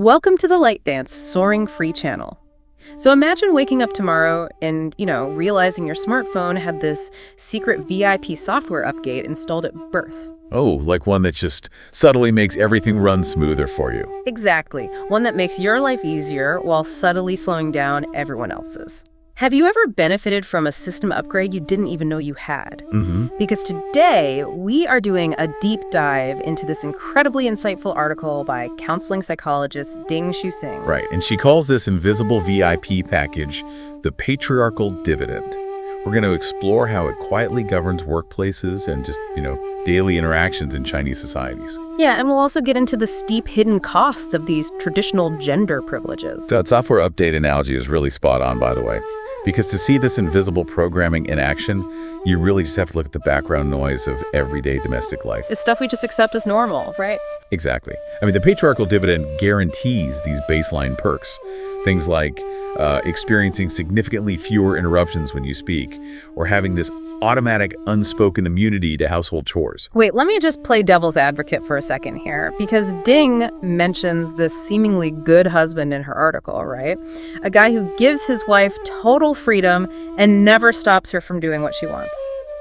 Welcome to the Light Dance Soaring Free channel. So imagine waking up tomorrow and, realizing your smartphone had this secret VIP software update installed at birth. Oh, like one that just subtly makes everything run smoother for you. Exactly. One that makes your life easier while subtly slowing down everyone else's. Have you ever benefited from a system upgrade you didn't even know you had? Because today, we are doing a deep dive into this incredibly insightful article by counseling psychologist Ding Xusing. Right, and she calls this invisible VIP package the Patriarchal Dividend. We're going to explore how it quietly governs workplaces and just, daily interactions in Chinese societies. Yeah, and we'll also get into the steep hidden costs of these traditional gender privileges. That software update analogy is really spot on, by the way. Because to see this invisible programming in action, you really just have to look at the background noise of everyday domestic life. It's stuff we just accept as normal, right? Exactly. I mean, the Patriarchal Dividend guarantees these baseline perks. Things like experiencing significantly fewer interruptions when you speak, or having this automatic unspoken immunity to household chores. Wait, let me just play devil's advocate for a second here, because Ding mentions this seemingly good husband in her article, right? A guy who gives his wife total freedom and never stops her from doing what she wants.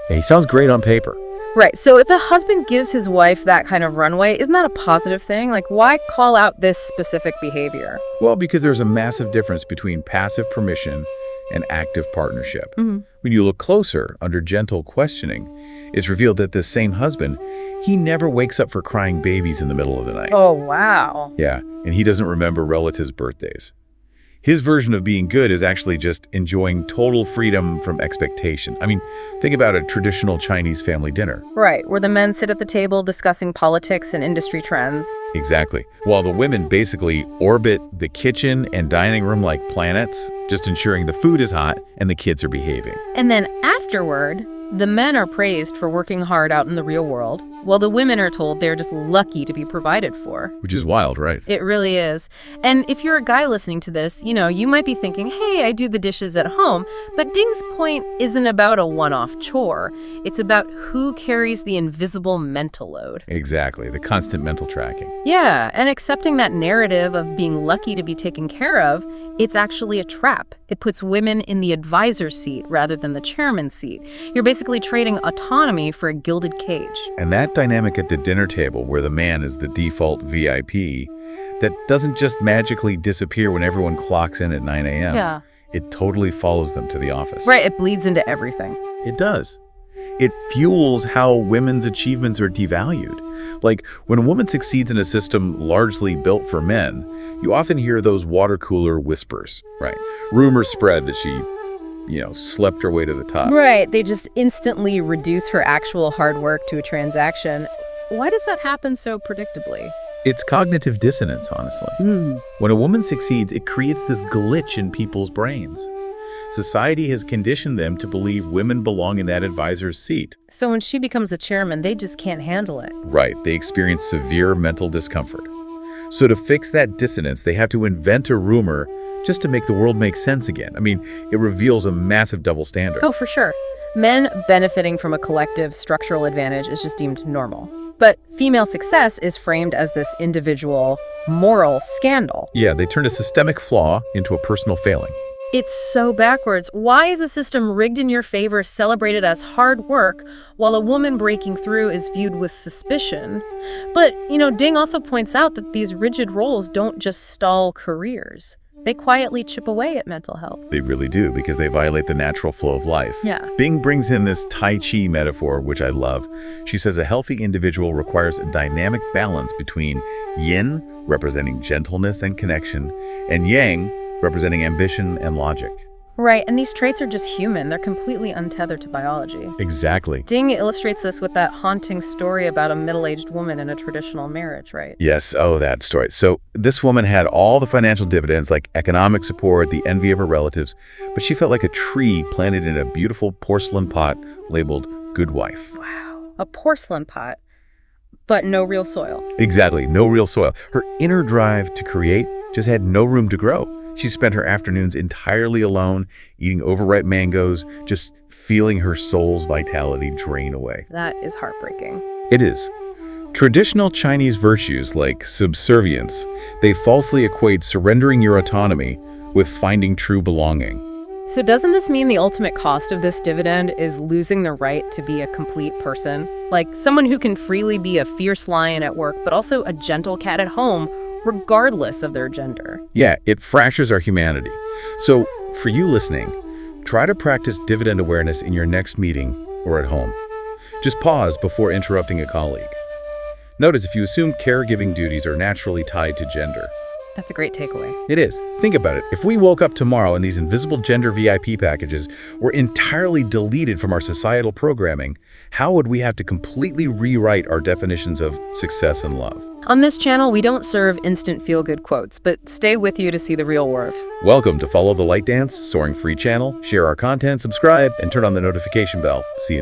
Yeah, he sounds great on paper. Right, so if a husband gives his wife that kind of runway, isn't that a positive thing? Like, why call out this specific behavior? Well, because there's a massive difference between passive permission and active partnership. When you look closer, under gentle questioning, it's revealed that this same husband, he never wakes up for crying babies in the middle of the night. Oh, wow. Yeah, and he doesn't remember relatives' birthdays. His version of being good is actually just enjoying total freedom from expectation. I mean, think about a traditional Chinese family dinner. Right, where the men sit at the table discussing politics and industry trends. Exactly. While the women basically orbit the kitchen and dining room like planets, just ensuring the food is hot and the kids are behaving. And then afterward, the men are praised for working hard out in the real world, while the women are told they're just lucky to be provided for. Which is wild, right? It really is. And if you're a guy listening to this, you might be thinking, hey, I do the dishes at home. But Ding's point isn't about a one-off chore. It's about who carries the invisible mental load. Exactly, the constant mental tracking. Yeah, and accepting that narrative of being lucky to be taken care of, it's actually a trap. It puts women in the advisor's seat rather than the chairman's seat. You're basically trading autonomy for a gilded cage. And that dynamic at the dinner table, where the man is the default VIP, that doesn't just magically disappear when everyone clocks in at 9 a.m. Yeah. It totally follows them to the office. Right, it bleeds into everything. It does. It fuels how women's achievements are devalued. Like, when a woman succeeds in a system largely built for men, you often hear those water cooler whispers, right? Rumors spread that she, slept her way to the top. Right, they just instantly reduce her actual hard work to a transaction. Why does that happen so predictably? It's cognitive dissonance, honestly. When a woman succeeds, it creates this glitch in people's brains. Society has conditioned them to believe women belong in that advisor's seat. So when she becomes the chairman, they just can't handle it. Right, they experience severe mental discomfort. So to fix that dissonance, they have to invent a rumor just to make the world make sense again. I mean, it reveals a massive double standard. Oh, for sure. Men benefiting from a collective structural advantage is just deemed normal. But female success is framed as this individual moral scandal. Yeah, they turn a systemic flaw into a personal failing. It's so backwards. Why is a system rigged in your favor celebrated as hard work, while a woman breaking through is viewed with suspicion? But, Ding also points out that these rigid roles don't just stall careers. They quietly chip away at mental health. They really do, because they violate the natural flow of life. Yeah. Bing brings in this Tai Chi metaphor, which I love. She says a healthy individual requires a dynamic balance between yin, representing gentleness and connection, and yang, representing ambition and logic. Right, and these traits are just human. They're completely untethered to biology. Exactly. Ding illustrates this with that haunting story about a middle-aged woman in a traditional marriage, right? Yes, that story. So this woman had all the financial dividends, like economic support, the envy of her relatives, but she felt like a tree planted in a beautiful porcelain pot labeled Good Wife. Wow, a porcelain pot, but no real soil. Exactly, no real soil. Her inner drive to create just had no room to grow. She spent her afternoons entirely alone, eating overripe mangoes, just feeling her soul's vitality drain away. That is heartbreaking. It is. Traditional Chinese virtues like subservience, they falsely equate surrendering your autonomy with finding true belonging. So doesn't this mean the ultimate cost of this dividend is losing the right to be a complete person? Like someone who can freely be a fierce lion at work, but also a gentle cat at home, regardless of their gender. Yeah, it fractures our humanity. So, for you listening, try to practice dividend awareness in your next meeting or at home. Just pause before interrupting a colleague. Notice if you assume caregiving duties are naturally tied to gender. That's a great takeaway. It is. Think about it. If we woke up tomorrow and these invisible gender VIP packages were entirely deleted from our societal programming, how would we have to completely rewrite our definitions of success and love? On this channel, we don't serve instant feel-good quotes, but stay with you to see the real worth. Welcome to Follow the Light Dance, Soaring Free channel. Share our content, subscribe, and turn on the notification bell. See you.